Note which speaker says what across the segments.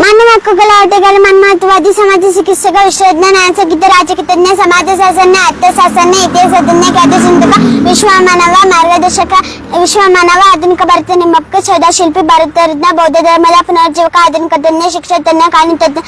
Speaker 1: मानव हक्कुಗಳ ಹೋರಾಟಗಾರ ಮಾನವತಾವಾದಿ ಸಮಾಜ ಚಿಕಿತ್ಸಕ ವಿಶ್ವಜ್ಞ ನ್ಯಾಯಸಂಗೀತ ರಾಜಕೀಯಜ್ಞ ಸಮಾಜ ಶಾಸ್ತ್ರಜ್ಞ ಅರ್ಥಶಾಸ್ತ್ರಜ್ಞ ಇತಿಹಾಸಜ್ಞ ಖ್ಯಾತ ಚಿಂತಕ ವಿಶ್ವ ಮಾನವ ಮಾರ್ಗದರ್ಶಕ ವಿಶ್ವ ಮಾನವ ಆಧುನಿಕ ಭಾರತ ನಿರ್ಮಾಪಕ ಸೌಧ ಶಿಲ್ಪಿ ಭಾರತ ರತ್ನ ಬೌದ್ಧ ಧರ್ಮದ ಪುನರುಜ್ಜೀವಕ ಆಧುನಿಕ ತಜ್ಞ ಶಿಕ್ಷಣ ತಜ್ಞ ಕಾನೂನು ತಜ್ಞ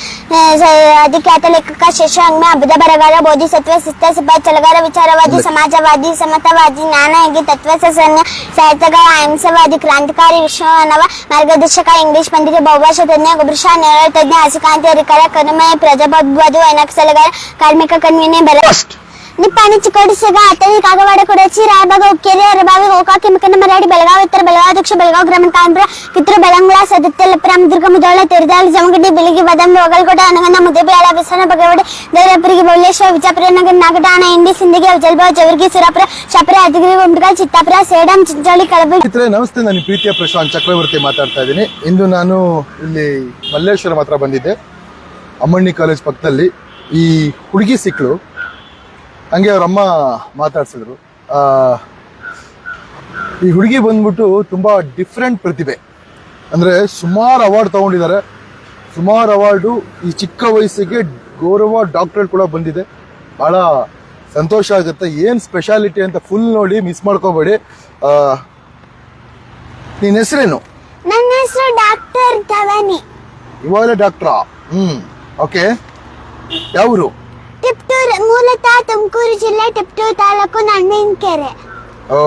Speaker 1: ಅಧಿಖ್ಯಾತ ಲೇಖಕ ಶೇಷಾಂಗ್ನ ಅಬುಧ ಬರಗಾರ ಬೋಧಿಸತ್ವ ಸಿಸ್ತ ಸಿಪಾಯಿ ಚಲಗಾರ ವಿಚಾರವಾದಿ ಸಮಾಜವಾದಿ ಸಮತಾವಾದಿ ಜ್ಞಾನಯೋಗಿ ತತ್ವಶಾಸ್ತ್ರಜ್ಞ ಸಾಹಿತ್ಯಗಾರ ಅಹಿಂಸಾವಾದಿ ಕ್ರಾಂತಿಕಾರಿ ವಿಶ್ವ ಮಾನವ ಮಾರ್ಗದರ್ಶಕ ಇಂಗ್ಲಿಷ್ ಪಂಡಿತ ಬಹುಭಾಷಾ ತಜ್ಞ ಗುಬ್ರಷಾ ನೇರ ತಜ್ಞ ಹಸಿಕಾಂತಿ ಅಧಿಕಾರ ಕರುಮಯ ಪ್ರಜಾಪ್ರಭುತ್ವವಾದಿ ವೈನಾಕ್ ಸಲಗಾರ ಕಾರ್ಮಿಕ ಕನ್ವೀನೆ ಬರ ನಿಪ್ಪಾಣಿ ಚಿಕ್ಕೋಡಿಸಗ ಅತನಿ ಕಾಗವಾಡ ಕೊಡಚಿ ರಾಯಬಾಗ ಉಕ್ಕೇರಿ ಅರಬಾವಿ ಗೋಕಾಕಿ ಮಿಕನ ಮರಾಡಿ ಬೆಳಗಾವಿ ಉತ್ತರ ಬೆಳಗಾವಿ ದಕ್ಷಿಣ ಬೆಳಗಾವಿ ಗ್ರಾಮೀಣ ಕಾಂಬ್ರ ಕಿತ್ತೂರು ಬೆಳಂಗುಳ ಸದತ್ಯ ಲಪ್ರಾಮ ದುರ್ಗ ಮುದೋಳ ತೆರದಾಳಿ ಜಮಗಡ್ಡಿ ಬೆಳಗಿ ಬದಾಮಿ ಒಗಲ್ಕೋಟೆ ಅನಗಂದ ಮುದ್ದೇಬೇಳ ಬಿಸನ ಬಗವಡೆ ದೇವರಪುರಿಗೆ ಬೌಲೇಶ್ವರ ವಿಜಯಪುರ ನಗರ ನಾಗಟಾಣ ಇಂಡಿ ಸಿಂದಗಿ ಜಲಬಾವ್ ಜವರ್ಗಿ ಸುರಾಪುರ ಶಾಪುರ ಯಾದಗಿರಿ ಗುಂಡಗಲ್ ಚಿತ್ತಾಪುರ ಸೇಡಂ ಚಿಂಚೋಳಿ ಕಲಬುರಗಿ.
Speaker 2: ನಮಸ್ತೆ, ನಾನು ಪ್ರೀತಿಯ ಪ್ರಶಾಂತ್ ಚಕ್ರವರ್ತಿ ಮಾತಾಡ್ತಾ ಇದ್ದೀನಿ. ಇಂದು ನಾನು ಇಲ್ಲಿ ಮಲ್ಲೇಶ್ವರಂ ಹತ್ರ ಬಂದಿದ್ದೆ. ಅಮ್ಮಣ್ಣಿ ಕಾಲೇಜ್ ಪಕ್ಕದಲ್ಲಿ ಈ ಹುಡುಗಿ ಸಿಕ್ಕಳು. ಹಂಗೆ ಅವ್ರ ಅಮ್ಮ ಮಾತಾಡ್ಸಿದ್ರು. ಈ ಹುಡುಗಿ ಬಂದ್ಬಿಟ್ಟು ತುಂಬ ಡಿಫ್ರೆಂಟ್ ಪ್ರತಿಭೆ, ಅಂದರೆ ಸುಮಾರು ಅವಾರ್ಡ್ ತೊಗೊಂಡಿದ್ದಾರೆ. ಸುಮಾರು ಅವಾರ್ಡು ಈ ಚಿಕ್ಕ ವಯಸ್ಸಿಗೆ ಗೌರವ ಡಾಕ್ಟರೇಟ್ ಕೂಡ ಬಂದಿದೆ. ಭಾಳ ಸಂತೋಷ ಆಗುತ್ತೆ. ಏನು ಸ್ಪೆಷಾಲಿಟಿ ಅಂತ ಫುಲ್ ನೋಡಿ ಮಿಸ್ ಮಾಡ್ಕೋಬೇಡಿ. ನಿನ್ನ ಹೆಸರೇನು?
Speaker 1: ನನ್ನ ಹೆಸರು ಡಾಕ್ಟರ್ ಧವನಿ.
Speaker 2: ಇವಾಗಲೇ ಡಾಕ್ಟ್ರಾ? ಓಕೆ. ಯಾವೂರು?
Speaker 1: ಟಿಪ್ಟೂರು, ಮೂಲತಃ ತುಮಕೂರು ಜಿಲ್ಲೆ Tiptur taluk Nanninakere.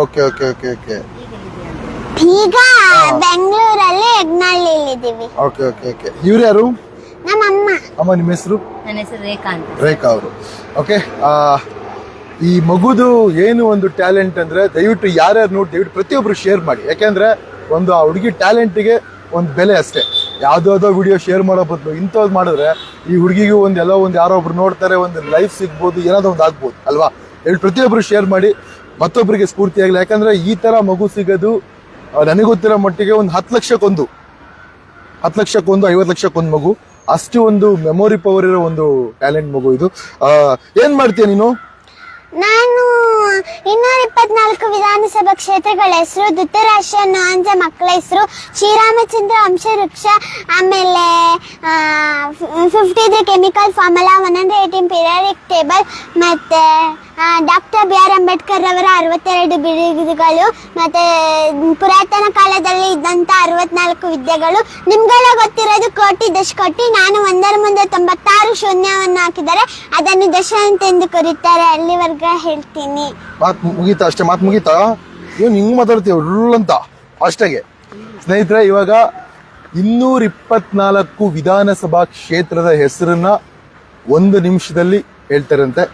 Speaker 2: Okay okay okay okay.
Speaker 1: ಈಗ ಬೆಂಗಳೂರಲ್ಲಿ ಯಗ್ನಳ್ಳಿಲಿದ್ದೀವಿ.
Speaker 2: Okay okay okay. ಇವ್ರು ಯಾರು?
Speaker 1: ನಮ್ಮ ಅಮ್ಮ.
Speaker 2: ಅಮ್ಮ, ನಿಮ್ಮ ಹೆಸರು?
Speaker 3: ನನ್ನ ಹೆಸರು ರೇಖಾ ಅಂತ.
Speaker 2: ರೇಖಾ ಅವರು. ಓಕೆ. ಈ ಮಗುದು ಏನು ಒಂದು ಟ್ಯಾಲೆಂಟ್ ಅಂದ್ರೆ ದಯವಿಟ್ಟು ಯಾರ್ಯಾರು ನೋಡಿ ದಯವಿಟ್ಟು ಪ್ರತಿಯೊಬ್ರು ಶೇರ್ ಮಾಡಿ. ಯಾಕೆಂದ್ರೆ ಒಂದು ಆ ಹುಡುಗಿ ಟ್ಯಾಲೆಂಟಿಗೆ ಒಂದು ಬೆಲೆ ಅಷ್ಟೇ. ಯಾವುದೋ ವಿಡಿಯೋ ಶೇರ್ ಮಾಡೋ ಬದಲು ಇಂಥದ್ದು ಮಾಡಿದ್ರೆ ಈ ಹುಡುಗಿಗೂ ಎಲ್ಲೋ ಯಾರೋ ಒಬ್ರು ನೋಡ್ತಾರೆ, ಒಂದು ಲೈಫ್ ಸಿಗ್ಬೋದು, ಏನಾದ್ರು ಒಂದು ಆಗ್ಬೋದು ಅಲ್ವಾ. ಪ್ರತಿಯೊಬ್ರು ಶೇರ್ ಮಾಡಿ, ಮತ್ತೊಬ್ಬರಿಗೆ ಸ್ಫೂರ್ತಿ ಆಗಲಿ. ಯಾಕಂದ್ರೆ ಈ ತರ ಮಗು ಸಿಗೋದು ನನಗೆ ಗೊತ್ತಿರೋ ಮಟ್ಟಿಗೆ ಒಂದು 10 ಲಕ್ಷಕ್ಕೊಂದು 50 ಲಕ್ಷಕ್ಕೊಂದು ಮಗು. ಅಷ್ಟು ಒಂದು ಮೆಮೊರಿ ಪವರ್ ಇರೋ ಒಂದು ಟ್ಯಾಲೆಂಟ್ ಮಗು ಇದು. ಏನ್ ಮಾಡ್ತೀಯ ನೀನು?
Speaker 1: ನಾನು 224 ವಿಧಾನಸಭಾ ಕ್ಷೇತ್ರಗಳ ಹೆಸರು, ಧೃತರಾಷ್ಟ್ರ ನಾಂಜ ಮಕ್ಕಳ ಹೆಸರು, ಶ್ರೀರಾಮಚಂದ್ರ ವಂಶವೃಕ್ಷ, ಆಮೇಲೆ 53 ಕೆಮಿಕಲ್ ಫಾರ್ಮುಲಾ, 118 ಪೀರಿಯಾಡಿಕ್ ಟೇಬಲ್, ಮತ್ತೆ ಡಾಕ್ಟರ್ ಬಿ ಆರ್ ಅಂಬೇಡ್ಕರ್ ಅವರ 62 ಬಿರುದುಗಳು, ಮತ್ತೆ ಪುರಾತನ ಕಾಲದಲ್ಲಿ ಇದ್ದಂತ 64 ವಿದ್ಯೆಗಳು. ನಿಮ್ಗೆಲ್ಲ ಗೊತ್ತಿರೋದು ಕೋಟಿ ದಶಕೋಟಿ. ನಾನು 100 ಮುಂದೆ 96 ಶೂನ್ಯವನ್ನು ಹಾಕಿದರೆ ಅದನ್ನು ದಶ ಅಂತೆಂದು ಕರೀತಾರೆ. ಅಲ್ಲಿವರೆಗೆ ಹೇಳ್ತೀನಿ.
Speaker 2: ಮಾತು ಮುಗೀತಾ? ಅಷ್ಟೇ ಮಾತು ಮುಗೀತಾ? ಏನು ಹಿಂಗ್ ಮಾತಾಡ್ತೀವಿ ಅಂತ ಅಷ್ಟಾಗೆ. ಸ್ನೇಹಿತರೆ, ಇವಾಗ 224 ವಿಧಾನಸಭಾ ಕ್ಷೇತ್ರದ ಹೆಸರನ್ನ 1 ನಿಮಿಷದಲ್ಲಿ ಹೇಳ್ತಾರಂತೆ.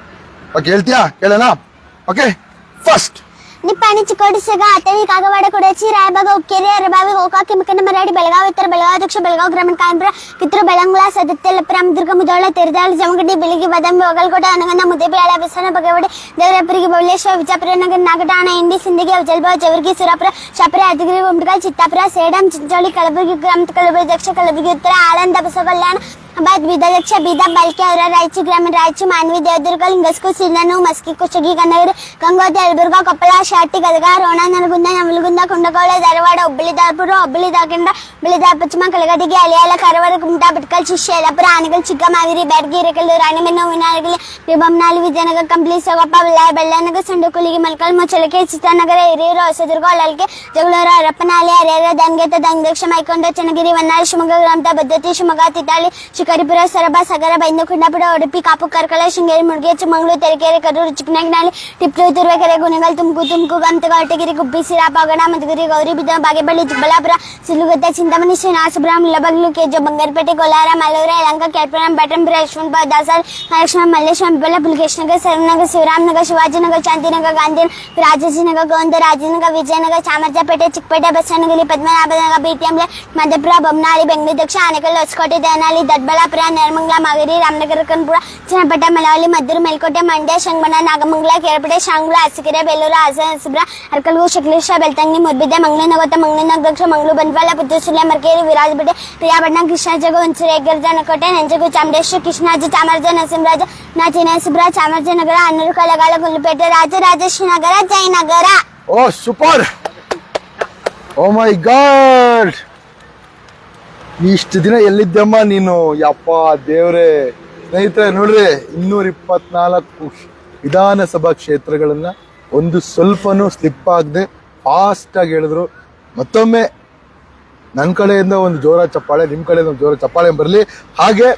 Speaker 2: ಓಕೆ, ಹೇಳ್ತೀಯಾ? ಕೇಳೋಣ. ಓಕೆ, ಫಸ್ಟ್
Speaker 1: ನಿಪ್ಪಾಣಿ ಚಿಕ್ಕೋಡಿಸಗ ಅತನಿ ಕಾಗವಾಡ ಕೊಡಚಿ ರಾಯಬಾಗ ಉಕ್ಕೇರಿ ಅರಬಾವಿ ಗೋಕಾಕಿ ಮಿಕನ ಮರಾಡಿ ಬೆಳಗಾವಿ ಉತ್ತರ ಬೆಳಗಾವಿ ದಕ್ಷಿಣ ಬೆಳಗಾವಿ ಗ್ರಾಮೀಣ ಕಾಂಬ್ರ ಕಿತ್ತೂರು ಬೆಳಂಗುಳ ಸದತ್ಯ ಲಪ್ರಾಮ ದುರ್ಗ ಮುದೋಳ ತೆರದಾಳಿ ಜಮಗಡ್ಡಿ ಬೆಳಗಿ ಬದಾಮಿ ಒಗಲ್ಕೋಟೆ ಅನಗಂದ ಮುದ್ದೇಬೇಳ ಬಿಸನ ಬಗವಡೆ ದೇವರಪುರಿಗೆ ಬೌಲೇಶ್ವರ ವಿಜಯಪುರ ನಗರ ನಾಗಟಾಣ ಇಂಡಿ ಸಿಂದಗಿ ಜಲಬಾವ್ ಜವರ್ಗಿ ಸುರಾಪುರ ಶಾಪುರ ಯಾದಗಿರಿ ಗುಂಡಗಲ್ ಚಿತ್ತಾಪುರ ಸೇಡಂ ಚಿಂಚೋಳಿ ಕಲಬುರಗಿ ಗ್ರಾಮ ಕಲಬುರಗಿ ದಕ್ಷಿಣ ಕಲಬುರಗಿ ಉತ್ತರ ಆಳಂದ ಬಸವಕಲ್ಯಾಣ बाद बीदर दक्ष बीदा बल्कि और रायचूर ग्रामीण रायचूर मानवी देवदुर्ग लिंगस्कूर सिंधनू मस्की कुचगी कनगरी गंगोत्री यलबुर्गा ಕೊಪ್ಪಳ ಶಾಟಿ ಗದಗ ರೋಣ ನರಗುಂದ ನವಲಗುಂದ ಕುಂದಗೋಳ ಧಾರವಾಡ ಹುಬ್ಬಳ್ಳಿ ಧಾರಪುರ ಹುಬ್ಬಳ್ಳಿ ಧಾರವಾಡ ಹುಬ್ಬಳ್ಳಿ ಧಾರವಾಡ ಪಶ್ಚಿಮ ಕಲಗಡಗಿ ಅಲಿಯಾಲ ಕಾರವಾರ ಕುಮಟಾ ಭಟ್ಕಲ್ ಶಿಷ್ಯಲಾಪುರ ಆನಗಲ್ ಚಿಕ್ಕಮಾವಿರಿ ಬ್ಯಾಡಗಿ ಹಿರೇಕಲ್ಲು ರಾಣಿಬೆನ್ನು ವಿನಾಯಕಲಿ ವಿಭಂನಾಳಿ ವಿಜಯನಗರ ಕಂಪ್ಲಿ ಸೊಗಪ್ಪ ಬಳ್ಳಾರಿ ಬೆಳ್ಳನಗರ ಸಂಡುಕುಲಿಗಿ ಮಲ್ಕಲ್ ಮುಚ್ಚಲಕೆ ಚಿತ್ರನಗರ ಹಿರಿಯೂರು ಹೊಸದುರ್ಗ ಹೊಳಲ್ಕೆ ಜಗಳೂರು ಹರಪ್ಪನಹಳ್ಳಿ ಹರಿಹರ ದಂಗೆತ ದಂಗದಕ್ಷ ಮೈಕೊಂಡ ಚನ್ನಗಿರಿ ಹೊನ್ನಾಳಿ ಶಿವಮೊಗ್ಗ ಗ್ರಾಮದ ಭದ್ರತೆ ಶಿವಮೊಗ್ಗ ತಿತಾಳಿ ಶಿಕಾರಿಪುರ ಸೊರಬ ಸಗರ ಬೈಂದು ಕುಂಡಾಪುರ ಉಡುಪಿ ಕಾಪು ಕಾರ್ಕಳ ಶೃಂಗೇರಿ ಮುಳುಗೆ ಚಿಕ್ಕಮಗಳೂರು ತರೀಕೆರೆ ಕಡೂರು ಚಿಕ್ಕನಗನಹಳ್ಳಿ ಟಿಪ್ಪೂರು ತುರುವೇಕೆರೆ ಗುಣಗಲ್ ತುಮಕೂರು ಗಮತಗ ಹೊಟಗಿರಿ ಗುಬ್ಬಿ ಸಿರಾಪ ಒಗಣ ಮಧುಗಿರಿ ಗೌರಿಬಿದ ಬಾಗೇಪಲ್ಲಿ ಚಿಕ್ಕಬಳ್ಳಾಪುರ ಸಿಲುಗುತ್ತ ಚಿಂತಾಮಣಿ ಶ್ರೀನಿವಾಸಪುರ ಮುಳ್ಳಬಾಗಿಲು ಕೆಜೆ ಬಂಗಾರಪೇಟೆ ಕೋಲಾರ ಮಲ್ಲೂರು ಯಲಹಂಕ ಕೆಳಪುರಂ ಬೆಟ್ಟಂಪುರ ಯಶವಂತಪುರ ದಾಸರ ಮಹಾಲಕ್ಷ್ಮ ಮಲ್ಲೇಶ್ವರ ಬೆಲ್ಲ ಪುಲಕೇಶ್ನಗರ ಸರನಗರ ಶಿವರಾಮನಗರ ಶಿವಾಜಿನಗರ ಶಾಂತಿನಗರ ಗಾಂಧಿನಗರ ರಾಜಾಜಿನಗರ ಗೋವಿಂದ ರಾಜನಗರ ವಿಜಯನಗರ ಚಾಮರಾಜಪೇಟೆ ಚಿಕ್ಕಪೇಟೆ ಬಸವನಗುಡಿ ಪದ್ಮನಾಭನಗರ ಬಿಟಿಎಂಲೆ ಮಧ್ಯಪುರ ಬೊಮ್ಮನಹಳ್ಳಿ ಬೆಂಗಳೂರು ದಕ್ಷಿಣ ಆನೇಕಲ್ ಹೊಸಕೋಟೆ ದೇವನಹಳ್ಳಿ ದೊಡ್ಡಬಳ್ಳಾಪುರ ನೆಲಮಂಗಲ ಮಾಗೇರಿ ರಾಮನಗರ ಕನಕಪುರ ಚನ್ನಪಟ್ಟಣ ಮಳವಳ್ಳಿ ಮದ್ದೂರು ಮೇಲ್ಕೋಟೆ ಮಂಡ್ಯ ಶಂಗಮಣ ನಾಗಮಂಗಲ ಕೆರಪೇಟೆ ಶಾಂಗ್ಳ ಅರಸೀಕೆರೆ ಬೇಲೂರು ಹಾಸನ ಅರಕಲಗೂರು ಶಕ್ಲೇಶ್ವರ ಬೆಳ್ತಂಗಿ ಮುರ್ಬಿದ್ದೆ ಮಂಗಳೂರು ಮಂಗಳೂರು ದಕ್ಷಿಣ ಮಂಗಳೂರು ಬಂಟ್ವಾಳ ಪುತ್ತೂರು ಸುಳ್ಯ ಮರಕೇರಿ ವಿರಾಜಪೇಟೆ ಪ್ರಿಯಾಪಟ್ಟಣ ಕೃಷ್ಣಾಜಗ ಹುಣಸೂರು ಹೆಗ್ಗರ್ ಜನಕೋಟೆ ನಂಜಗು ಚಾಮರೇಶ್ವರ ಕೃಷ್ಣಾಜ ಚಾಮರಾಜ ನರಸಿಂಹರಾಜ ನಾಚಿನೇಶ್ವರ ಚಾಮರಾಜನಗರ ಹನ್ನೂರು ಕಲಗಾಲ ಗುಂಡ್ಲುಪೇಟೆ ರಾಜರಾಜೇಶ್ವರನಗರ ಜಯನಗರ. ಓ
Speaker 2: ಸೂಪರ್! ಓ ಮೈ ಗಾಡ್! ಇಷ್ಟು ದಿನ ಎಲ್ಲಿದ್ದಮ್ಮ ನೀನು? ಯಪ್ಪ ದೇವ್ರೆ. ಸ್ನೇಹಿತರೆ ನೋಡ್ರಿ, 224 ವಿಧಾನಸಭಾ ಕ್ಷೇತ್ರಗಳನ್ನ ಒಂದು ಸ್ವಲ್ಪನೂ ಸ್ಲಿಪ್ ಆಗದೆ ಫಾಸ್ಟ್ ಆಗಿ ಹೇಳಿದ್ರು. ಮತ್ತೊಮ್ಮೆ ನನ್ನ ಕಡೆಯಿಂದ ಒಂದು ಜೋರ ಚಪ್ಪಾಳೆ, ನಿಮ್ಮ ಕಡೆಯಿಂದ ಒಂದು ಜೋರ ಚಪ್ಪಾಳೆ ಬರಲಿ. ಹಾಗೆ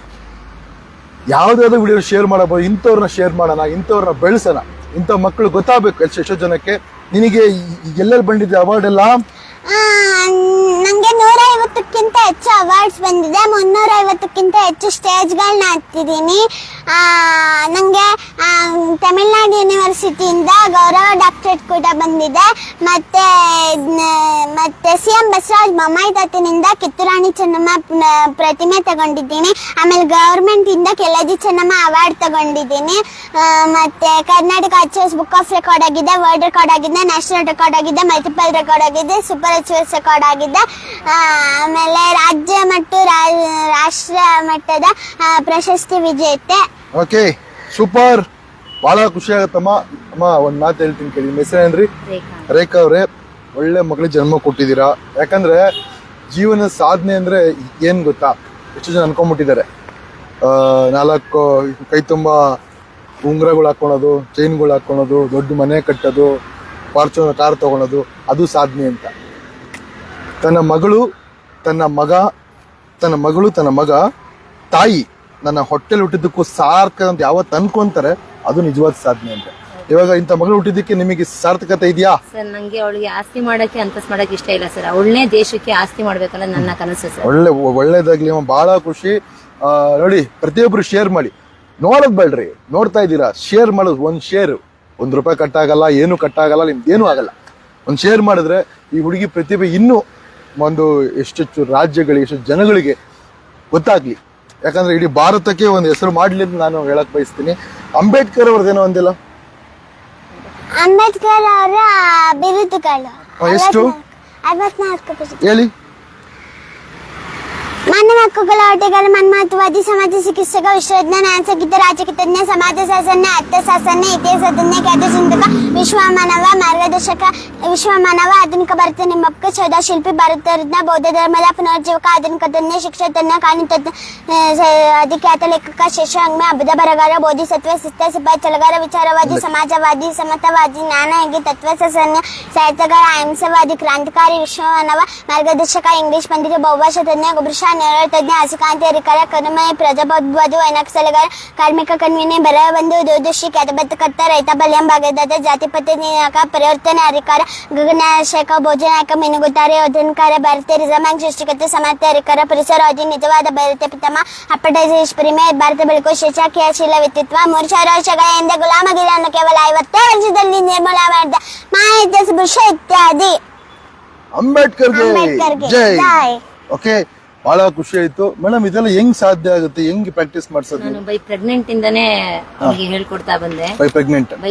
Speaker 2: ಯಾವುದಾದ್ರು ವಿಡಿಯೋ ಶೇರ್ ಮಾಡಬಹುದು, ಇಂಥವ್ರನ್ನ ಶೇರ್ ಮಾಡೋಣ, ಇಂಥವ್ರನ್ನ ಬೆಳೆಸೋಣ, ಇಂಥ ಮಕ್ಕಳು ಗೊತ್ತಾಗಬೇಕು ಎಷ್ಟೋ ಜನಕ್ಕೆ. ನಿನಗೆ ಎಲ್ಲೆಲ್ಲಿ ಬಂದಿದೆ ಅವಾರ್ಡ್ ಎಲ್ಲ?
Speaker 1: ನಂಗೆ 150ಕ್ಕಿಂತ ಹೆಚ್ಚು ಅವಾರ್ಡ್ಸ್ ಬಂದಿದೆ, 350ಕ್ಕಿಂತ ಹೆಚ್ಚು ಸ್ಟೇಜ್ಗಳನ್ನ ಹತ್ತಿದ್ದೀನಿ. ನನಗೆ ತಮಿಳ್ನಾಡು ಯೂನಿವರ್ಸಿಟಿಯಿಂದ ಗೌರವ ಡಾಕ್ಟರೇಟ್ ಕೂಡ ಬಂದಿದೆ. ಮತ್ತೆ CM ಬಸವರಾಜ ಬೊಮ್ಮಾಯಿ ತಾತನಿಂದ ಕಿತ್ತೂರಾಣಿ ಚೆನ್ನಮ್ಮ ಪ್ರತಿಮೆ ತಗೊಂಡಿದ್ದೀನಿ. ಆಮೇಲೆ ಗೌರ್ಮೆಂಟಿಂದ ಕೆಳದಿ ಚೆನ್ನಮ್ಮ ಅವಾರ್ಡ್ ತಗೊಂಡಿದ್ದೀನಿ. ಮತ್ತೆ Karnataka achievers book of record ಆಗಿದೆ, ವರ್ಲ್ಡ್ ರೆಕಾರ್ಡ್ ಆಗಿದೆ, ನ್ಯಾಷನಲ್ ರೆಕಾರ್ಡ್ ಆಗಿದೆ, ಮಲ್ಟಿಪಲ್ ರೆಕಾರ್ಡ್ ಆಗಿದೆ, ಸೂಪರ್ ಅಚೀವರ್ಸ್ ರೆಕಾರ್ಡ್ ಆಗಿದೆ. ಆಮೇಲೆ ರಾಜ್ಯ ಮತ್ತು ರಾಷ್ಟ್ರ ಮಟ್ಟದ ಪ್ರಶಸ್ತಿ ವಿಜೇತೆ.
Speaker 2: Okay, super. ಬಹಳ ಖುಷಿ ಆಗತ್ತಮ್ಮ. ಅಮ್ಮ ಒಂದ್ ಮಾತು ಹೇಳ್ತೀನಿ ಕೇಳಿ. ನಿಮ್ಮ ಹೆಸರೇನ್ರಿ? ರೇಖಾ ಅವ್ರೆ, ಒಳ್ಳೆ ಮಗಳಿಗೆ ಜನ್ಮ ಕೊಟ್ಟಿದ್ದೀರಾ. ಯಾಕಂದ್ರೆ ಜೀವನ ಸಾಧನೆ ಅಂದ್ರೆ ಏನ್ ಗೊತ್ತಾ, ಎಷ್ಟು ಜನ ಅನ್ಕೊಂಡ್ಬಿಟ್ಟಿದ್ದಾರೆ. 4 ಕೈ ತುಂಬಾ ಉಂಗುರಗಳು ಹಾಕೊಳೋದು, ಚೈನ್ಗಳು ಹಾಕೊಳೋದು, ದೊಡ್ಡ ಮನೆ ಕಟ್ಟೋದು, ಫಾರ್ಚೂನರ್ ಕಾರ್ ತಗೊಳೋದು, ಅದು ಸಾಧನೆ ಅಂತ. ತನ್ನ ಮಗ ತಾಯಿ ನನ್ನ ಹೊಟ್ಟೆಲಿ ಹುಟ್ಟಿದ್ದಕ್ಕೂ ಸಾರ್ಥಕ ಅಂತ ಯಾವತ್ತು ಅನ್ಕೊಂತಾರೆ, ಅದು ನಿಜವಾದ ಸಾಧನೆ ಅಂತ. ಇವಾಗ ಇಂಥ ಮಗಳು ಹುಟ್ಟಿದ್ದಕ್ಕೆ ನಿಮಗೆ ಸಾರ್ಥಕತೆ ಇದೆಯಾ?
Speaker 3: ಸರ್, ನಂಗೆ ಅವಳಿಗೆ ಆಸ್ತಿ ಮಾಡಕ್ಕೆ ಅಂತಸ್ ಮಾಡಕ್ಕೆ ಇಷ್ಟ ಇಲ್ಲ ಸರ್. ಅವಳನ್ನೇ ದೇಶಕ್ಕೆ ಆಸ್ತಿ ಮಾಡ್ಬೇಕಲ್ಲ ನನ್ನ ಕನಸು ಸರ್.
Speaker 2: ಒಳ್ಳೇದಾಗ್ಲಿ. ಬಹಳ ಖುಷಿ. ನೋಡಿ, ಪ್ರತಿಯೊಬ್ರು ಶೇರ್ ಮಾಡಿ. ನೋಡೋದ್ ಬೇಡ್ರಿ, ನೋಡ್ತಾ ಇದ್ದೀರಾ, ಶೇರ್ ಮಾಡೋದು. ಒಂದ್ ಶೇರ್ ₹1 ಕಟ್ಟಾಗಲ್ಲ, ಏನು ಕಟ್ಟಾಗಲ್ಲ, ನಿಮ್ದೇನು ಆಗಲ್ಲ. ಒಂದ್ ಶೇರ್ ಮಾಡಿದ್ರೆ ಈ ಹುಡುಗಿ ಪ್ರತಿಭೆ ಇನ್ನೂ ಒಂದು ಎಷ್ಟು ರಾಜ್ಯಗಳಿಗೆ, ಎಷ್ಟು ಜನಗಳಿಗೆ ಗೊತ್ತಾಗ್ಲಿ. ಯಾಕಂದ್ರೆ ಇಡೀ ಭಾರತಕ್ಕೆ ಒಂದು ಹೆಸರು ಮಾಡ್ಲಿ ಅಂತ ನಾನು ಹೇಳಕ್ ಬಯಸ್ತೀನಿ. ಅಂಬೇಡ್ಕರ್ ಅವ್ರದ್ದೇನೋ ಒಂದಿಲ್ಲ?
Speaker 1: ಅಂಬೇಡ್ಕರ್ ಅವರ ಬಿರುದುಗಳು
Speaker 2: ಎಷ್ಟು?
Speaker 1: 54
Speaker 2: ಹೇಳಿ.
Speaker 1: ಮಾನವ ಹಕ್ಕುಗಳ ಹೋರಾಟಗಾರ, ಮನ್ಮಹತ್ವವಾದಿ, ಸಮಾಜ ಚಿಕಿತ್ಸಕ, ವಿಶ್ವವಿಜ್ಞಾನ ಸಂಗೀತ, ರಾಜಕೀಯ ತಜ್ಞ, ಸಮಾಜ ಶಾಸನ, ಅರ್ಥಶಾಸ್ತ್ರಜ್ಞ, ಇತಿಹಾಸ ತಜ್ಞ, ಖ್ಯಾತ ಚಿಂತಕ, ವಿಶ್ವಮಾನವ ಮಾರ್ಗದರ್ಶಕ, ವಿಶ್ವಮಾನವ, ಆಧುನಿಕ ಭಾರತ ನಿಮ್ಮಕ್ಕ, ಸೌಧ ಶಿಲ್ಪಿ, ಭಾರತ ರತ್ನ, ಬೌದ್ಧ ಧರ್ಮದ ಪುನರುಜ್ಜೀವಕ, ಆಧುನಿಕ ತಜ್ಞ, ಶಿಕ್ಷಣ ತಜ್ಞ, ಕಾನೂನು ತಜ್ಞ, ಅಧಿಖ್ಯಾತ ಲೇಖಕ, ಶ್ರೇಷ್ಠ ಅಬುಧ ಬರಗಾರ, ಬೋಧಿಸತ್ವ, ಶಿಸ್ತ, ಸಿಪಾಯಿ, ಛಲಗಾರ, ವಿಚಾರವಾದಿ, ಸಮಾಜವಾದಿ, ಸಮತಾವಾದಿ, ಜ್ಞಾನಯೋಗಿ, ತತ್ವಶಾಸ್ತ್ರಜ್ಞ, ಸಾಹಿತ್ಯಗಾರ, ಅಹಿಂಸವಾದಿ, ಕ್ರಾಂತಿಕಾರಿ, ವಿಶ್ವಮಾನವ ಮಾರ್ಗದರ್ಶಕ, ಇಂಗ್ಲಿಷ್ ಪಂಡಿತ, ಬಹುಭಾಷಾ ತಜ್ಞ, ಗುಬ್ರಷಾ, ನ್ಯಾಯ ತಜ್ಞ, ಹಸಿಕಾಂತಿ ಅಧಿಕಾರ, ಕರುಮಯ, ಪ್ರಜಾಪ್ರಭುತ್ವವಾದಿ, ವೈನಾಕ್ಷಲಗಾರ, ಕಾರ್ಮಿಕ ಕನ್ವೀನೆ, ಬರಬಂಧು, ದೂರದರ್ಶಿ, ಖ್ಯಾತಬದ್ಧಕರ್ತ, ರೈತ ಬಲ್ಯಂ ಭಾಗದಾತ, ಜಾತಿಪತಿ ನಿಯಾಮಕ, ಪರಿವರ್ತನೆ ಅಧಿಕಾರ, ಗಗನಾಶಕ, ಭೋಜನಾಯಕ, ಮೆನುಗುತ್ತಾರೆ, ಯೋಧನಕಾರ, ಭಾರತೀಯ ರಿಸರ್ವ್ ಬ್ಯಾಂಕ್ ಸೃಷ್ಟಿಕರ್ತ, ಸಮಾನತೆ ಅಧಿಕಾರ, ಪರಿಸರವಾದಿ, ನಿಜವಾದ ಭಾರತ ಪಿತಮ, ಅಪ್ಪಟೈಸ್ ಪ್ರಿಮೆ, ಭಾರತ ಬೆಳಕು, ಶಿಕ್ಷ, ಕ್ರಿಯಾಶೀಲ ವ್ಯಕ್ತಿತ್ವ, 3,000 ವರ್ಷಗಳ ಹಿಂದೆ ಗುಲಾಮಗಿರಿಯನ್ನು ಕೇವಲ 50 ವರ್ಷದಲ್ಲಿ ನಿರ್ಮೂಲ ಮಾಡಿದ ಮಾಹಿತಿ ಪುರುಷ ಇತ್ಯಾದಿ.
Speaker 2: ಅಂಬೇಡ್ಕರ್ಗೆ ಜೈ.
Speaker 1: ಜೈ.
Speaker 2: ಓಕೆ, ಬಹಳ ಖುಷಿ ಆಯ್ತು ಮೇಡಮ್. ಇದೆಲ್ಲ ಹೆಂಗ್ ಸಾಧ್ಯ ಆಗುತ್ತೆ, ಹೆಂಗ್ ಪ್ರಾಕ್ಟೀಸ್ ಮಾಡ್ಸೋದು?
Speaker 3: ನಾನು ಬೈ ಪ್ರೆಗ್ನೆಂಟ್ ಇಂದಾನೆ ಅವಳಿಗೆ ಹೇಳ್ಕೊಡ್ತಾ ಬಂದೆ.
Speaker 2: ಬೈ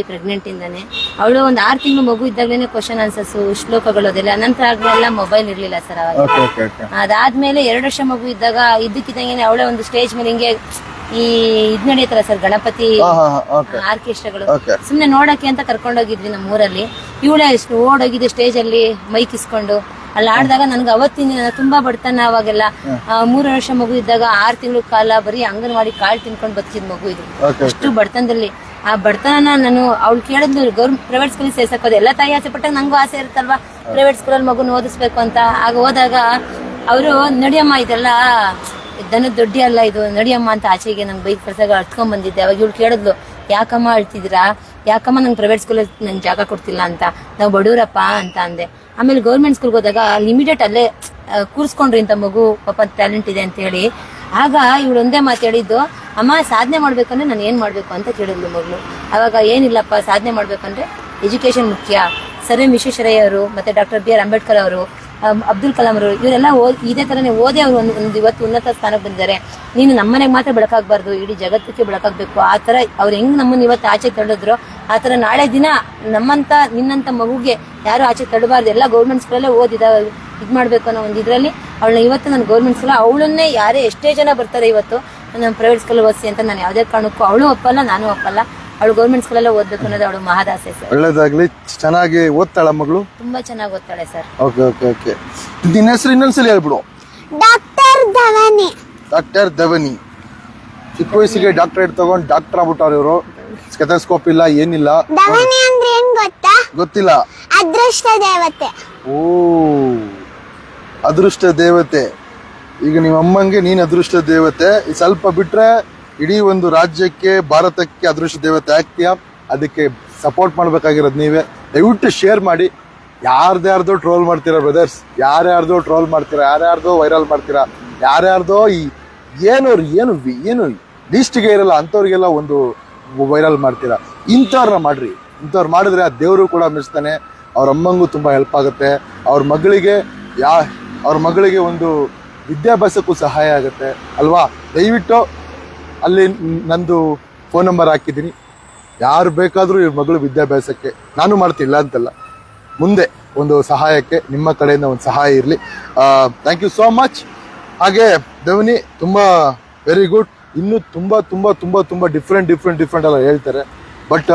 Speaker 2: ಪ್ರೆಗ್ನೆಂಟ್
Speaker 3: ಇಂದಾನೆ ಅವಳು ಒಂದು 6 ತಿಂಗಳು ಮಗು ಇದ್ದಾಗಲೇ ಕ್ವಶನ್ ಆನ್ಸರ್ಸ್, ಶ್ಲೋಕಗಳು ಅದೆಲ್ಲ. ನಂತರ ಆಗಲೆಲ್ಲ ಮೊಬೈಲ್ ಇರ್ಲಿಲ್ಲ ಸರ್ ಅವಾಗ. ಅದಾದ್ಮೇಲೆ 2 ವರ್ಷ ಮಗು ಇದ್ದಾಗ ಇದ್ದಕ್ಕಿದ್ದಂಗೆ ಅವಳೇ ಒಂದು ಸ್ಟೇಜ್ ಮೇಲೆ ಹಿಂಗೆ ಈ ಇದ್ ನಡೆಯುತ್ತಲ್ಲ ಸರ್, ಗಣಪತಿ ಆರ್ಕೆಸ್ಟ್ರಾಗಳು, ಸುಮ್ನೆ ನೋಡಕ್ಕೆ ಅಂತ ಕರ್ಕೊಂಡೋಗಿದ್ವಿ ನಮ್ಮ ಊರಲ್ಲಿ. ಇವಳೇ ಎಷ್ಟು ಓಡೋಗಿದ್ದು ಸ್ಟೇಜ್ ಅಲ್ಲಿ ಮೈಕ್ ಇಸ್ಕೊಂಡು ಅಲ್ಲಿ ಆಡಿದಾಗ ನನ್ಗೆ ಅವತ್ತಿನ ದಿನ ತುಂಬಾ ಬಡತನ. ಅವಾಗೆಲ್ಲ 3 ವರ್ಷ ಮಗು ಇದ್ದಾಗ 6 ತಿಂಗಳ ಕಾಲ ಬರೀ ಅಂಗನವಾಡಿ ಕಾಳು ತಿನ್ಕೊಂಡು ಬದುಕಿದ್ ಮಗು ಇದು. ಅಷ್ಟು ಬಡತನದಲ್ಲಿ ಆ ಬಡತನ ನಾನು ಅವ್ಳು ಕೇಳಿದ್ಲು, ಪ್ರೈವೇಟ್ ಸ್ಕೂಲ್ ಸೇರ್ಸಕೋದು. ಎಲ್ಲ ತಾಯಿ ಆಸೆ ಪಟ್ಟಾಗ ನಂಗೂ ಆಸೆ ಇರುತ್ತಲ್ವಾ ಪ್ರೈವೇಟ್ ಸ್ಕೂಲಲ್ಲಿ ಮಗುನ ಓದಿಸ್ಬೇಕು ಅಂತ. ಆಗ ಹೋದಾಗ ಅವರು ನಡಿಯಮ್ಮ ಇದೆಲ್ಲ ದನದ ದೊಡ್ಡಿ ಅಲ್ಲ ಇದು, ನಡಿಯಮ್ಮ ಅಂತ ಆಚೆಗೆ ನಂಗೆ ಬೈಕ್ ಕಳ್ಸಾಗ ಅಳ್ತ್ಕೊಂಡ್ ಬಂದಿದ್ದೆ. ಅವಾಗ ಇವಳು ಕೇಳಿದ್ಲು, ಯಾಕಮ್ಮ ಅಳ್ತಿದ್ದೀರಾ, ಯಾಕಮ್ಮ ನಂಗೆ ಪ್ರೈವೇಟ್ ಸ್ಕೂಲಲ್ಲಿ ನಂಗೆ ಜಾಗ ಕೊಡ್ತಿಲ್ಲ ಅಂತ. ನಾವು ಬಡವರಪ್ಪ ಅಂತ ಅಂದೆ. ಆಮೇಲೆ ಗೌರ್ಮೆಂಟ್ ಸ್ಕೂಲ್ಗೆ ಹೋದಾಗ ಇಮಿಡಿಯೇಟ್ ಅಲ್ಲೇ ಕೂರಿಸ್ಕೊಂಡ್ರಿ ಇಂಥ ಮಗು ಪಾಪ ಟ್ಯಾಲೆಂಟ್ ಇದೆ ಅಂತ ಹೇಳಿ. ಆಗ ಇವಳು ಒಂದೇ ಮಾತು ಹೇಳಿದ್ದು, ಅಮ್ಮ ಸಾಧನೆ ಮಾಡ್ಬೇಕಂದ್ರೆ ನಾನು ಏನ್ ಮಾಡ್ಬೇಕು ಅಂತ ಕೇಳಿದ್ಲು ಮಗಳು. ಅವಾಗ ಏನಿಲ್ಲಪ್ಪ, ಸಾಧನೆ ಮಾಡ್ಬೇಕಂದ್ರೆ ಎಜುಕೇಶನ್ ಮುಖ್ಯ. ಸರ್ ಎಂ ವಿಶ್ವೇಶ್ವರಯ್ಯ ಅವರು, ಮತ್ತೆ ಡಾಕ್ಟರ್ BR ಅಂಬೇಡ್ಕರ್ ಅವರು, ಅಬ್ದುಲ್ ಕಲಾಂ ಅವರು, ಇವರೆಲ್ಲ ಇದೇ ತರನೇ ಓದಿ ಅವರು ಒಂದು ಇವತ್ತು ಉನ್ನತ ಸ್ಥಾನಕ್ಕೆ ಬಂದಿದ್ದಾರೆ. ನೀನು ನಮ್ಮನೆಗೆ ಮಾತ್ರ ಬೆಳಕಾಗಬಾರ್ದು, ಇಡೀ ಜಗತ್ತಕ್ಕೆ ಬೆಳಕಾಗಬೇಕು. ಆ ತರ ಅವ್ರು ಹೆಂಗ್ ನಮ್ಮನ್ನ ಇವತ್ತು ಆಚೆ ತಳ್ಳಿದ್ರು, ಆ ತರ ನಾಳೆ ದಿನ ನಮ್ಮಂತ ನಿನ್ನಂತ ಮಗುಗೆ ಯಾರು ಆಚೆ ತಳ್ಳಬಾರ್ದು. ಎಲ್ಲ ಗೌರ್ಮೆಂಟ್ ಸ್ಕೂಲಲ್ಲೇ ಓದಿದ ಇದ್ ಮಾಡ್ಬೇಕು ಅನ್ನೋ ಒಂದು ಇದ್ರಲ್ಲಿ ಅವಳನ್ನ ಇವತ್ತು ನಾನು ಗೌರ್ಮೆಂಟ್ ಸ್ಕೂಲ್, ಅವಳನ್ನೇ ಯಾರೇ ಎಷ್ಟೇ ಜನ ಬರ್ತಾರೆ ಇವತ್ತು ನಾನು ಪ್ರೈವೇಟ್ ಸ್ಕೂಲ್ ಓದಿಸಿ ಅಂತ ನಾನು ಯಾವುದೇ ಕಾರಣಕ್ಕೂ ಅವಳು ಒಪ್ಪಲ್ಲ, ನಾನು ಒಪ್ಪಲ್ಲ. ಅವಳು ಗೌರ್ಮೆಂಟ್ ಸ್ಕೂಲಲ್ಲೇ ಓದ್ಬೇಕು ಅನ್ನೋದು ಅವಳು ಮಹದಾಸೆ ಸರ್.
Speaker 2: ಒಳ್ಳೇದಾಗ್ಲಿ. ಚೆನ್ನಾಗಿ ಓದ್ತಾಳ ಮಗಳು?
Speaker 3: ತುಂಬಾ ಚೆನ್ನಾಗಿ ಓದ್ತಾಳೆ ಸರ್.
Speaker 2: Okay okay okay. ನಿನ್ನ ಹೆಸರು ಇನ್ನೊಂದ್ಸಲಿ ಹೇಳ್ಬಿಡು.
Speaker 1: Doctor doctor Dhwani.
Speaker 2: Doctor Dhwani ಚಿಕ್ಕ ವಯಸ್ಸಿಗೆ ಡಾಕ್ಟರೇಟ್ ತಗೊಂಡು ಡಾಕ್ಟರ್ ಆಗ್ಬಿಟ್ಟವ್ರು ಇವರು. ಸ್ಟೆಥೋಸ್ಕೋಪ್ ಇಲ್ಲ, ಏನಿಲ್ಲ.
Speaker 1: ಧವನಿ ಅಂದ್ರೆ ಏನ್ ಗೊತ್ತಾ?
Speaker 2: ಗೊತ್ತಿಲ್ಲ.
Speaker 1: ಅದೃಷ್ಟ ದೇವತೆ.
Speaker 2: ಓ, ಅದೃಷ್ಟ ದೇವತೆ. ಈಗ ನಿಮ್ಮ ಅಮ್ಮಂಗೆ ನೀನ್ ಅದೃಷ್ಟ ದೇವತೆ. ಸ್ವಲ್ಪ ಬಿಟ್ರೆ ಇಡೀ ಒಂದು ರಾಜ್ಯಕ್ಕೆ, ಭಾರತಕ್ಕೆ ಅದೃಷ್ಟ ದೇವತೆ ಆಗ್ತೀಯಾ. ಅದಕ್ಕೆ ಸಪೋರ್ಟ್ ಮಾಡ್ಬೇಕಾಗಿರೋದು ನೀವೇ. ದಯವಿಟ್ಟು ಶೇರ್ ಮಾಡಿ. ಯಾರ್ದ್ಯಾರ್ದೋ ಟ್ರೋಲ್ ಮಾಡ್ತೀರಾ ಬ್ರದರ್ಸ್, ಯಾರ್ಯಾರ್ದೋ ಟ್ರೋಲ್ ಮಾಡ್ತೀರಾ, ಯಾರ್ಯಾರ್ದೋ ವೈರಲ್ ಮಾಡ್ತೀರಾ, ಯಾರ್ಯಾರ್ದೋ ಏನು ಲೀಸ್ಟ್ಗೆ ಇರಲ್ಲ ಅಂಥವ್ರಿಗೆಲ್ಲ ಒಂದು ವೈರಲ್ ಮಾಡ್ತೀರಾ. ಇಂಥವ್ರನ್ನ ಮಾಡ್ರಿ. ಇಂಥವ್ರು ಮಾಡಿದ್ರೆ ಆ ದೇವರು ಕೂಡ ಮೆಚ್ತಾನೆ. ಅವ್ರ ಅಮ್ಮಂಗೂ ತುಂಬ ಹೆಲ್ಪ್ ಆಗುತ್ತೆ. ಅವ್ರ ಮಗಳಿಗೆ ಒಂದು ವಿದ್ಯಾಭ್ಯಾಸಕ್ಕೂ ಸಹಾಯ ಆಗುತ್ತೆ ಅಲ್ವಾ. ದಯವಿಟ್ಟು ಅಲ್ಲಿ ನಂದು ಫೋನ್ ನಂಬರ್ ಹಾಕಿದ್ದೀನಿ. ಯಾರು ಬೇಕಾದರೂ ಇವ್ರ ಮಗಳು ವಿದ್ಯಾಭ್ಯಾಸಕ್ಕೆ ನಾನು ಮಾಡ್ತಿಲ್ಲ ಅಂತಲ್ಲ, ಮುಂದೆ ಒಂದು ಸಹಾಯಕ್ಕೆ ನಿಮ್ಮ ಕಡೆಯಿಂದ ಒಂದು ಸಹಾಯ ಇರಲಿ. Thank you so much. ಹಾಗೆ ಧವನಿ ತುಂಬ ವೆರಿ ಗುಡ್. ಇನ್ನೂ ತುಂಬ ತುಂಬ ತುಂಬ ತುಂಬ ಡಿಫ್ರೆಂಟ್ ಎಲ್ಲ ಹೇಳ್ತಾರೆ. ಬಟ್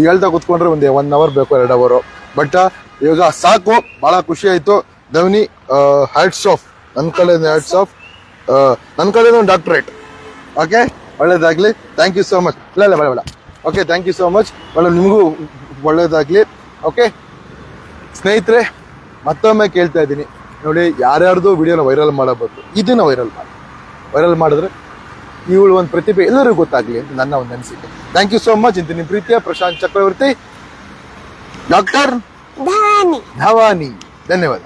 Speaker 2: ಹೇಳ್ತಾ ಕೂತ್ಕೊಂಡ್ರೆ ಒಂದು 1 hour ಬೇಕು, 2 hour. ಬಟ್ ಇವಾಗ ಸಾಕು. ಭಾಳ ಖುಷಿ ಆಯಿತು ಧವನಿ. ಹ್ಯಾಟ್ಸ್ ಆಫ್ ನನ್ನ ಕಡೆಯಿಂದ, ಹ್ಯಾಟ್ಸ್ ಆಫ್. ನನ್ನ ಕಡೆಯಿಂದ ಒಂದು ಡಾಕ್ಟ್ರೇಟ್. ಓಕೆ, ಒಳ್ಳೇದಾಗಲಿ. Thank you so much. ಇಲ್ಲ ಬೇಡ. Okay, thank you so much. ನಿಮಗೂ ಒಳ್ಳೇದಾಗಲಿ. ಓಕೆ ಸ್ನೇಹಿತರೆ, ಮತ್ತೊಮ್ಮೆ ಕೇಳ್ತಾ ಇದ್ದೀನಿ ನೋಡಿ, ಯಾರ್ಯಾರ್ದು ವಿಡಿಯೋನ ವೈರಲ್ ಮಾಡಬಹುದು, ಇದನ್ನ ವೈರಲ್ ಮಾಡಿದ್ರೆ ಇವಳು ಒಂದು ಪ್ರತಿಭೆ ಎಲ್ಲರಿಗೂ ಗೊತ್ತಾಗ್ಲಿ ಅಂತ ನನ್ನ ಒಂದು ಅನಿಸಿಕೆ. Thank you so much. ಇಂತ ನಿಮ್ಮ ಪ್ರೀತಿಯ ಪ್ರಶಾಂತ್ ಚಕ್ರವರ್ತಿ, ಡಾಕ್ಟರ್
Speaker 1: ಧವನಿ.
Speaker 2: ಧವಾನಿ. ಧನ್ಯವಾದ.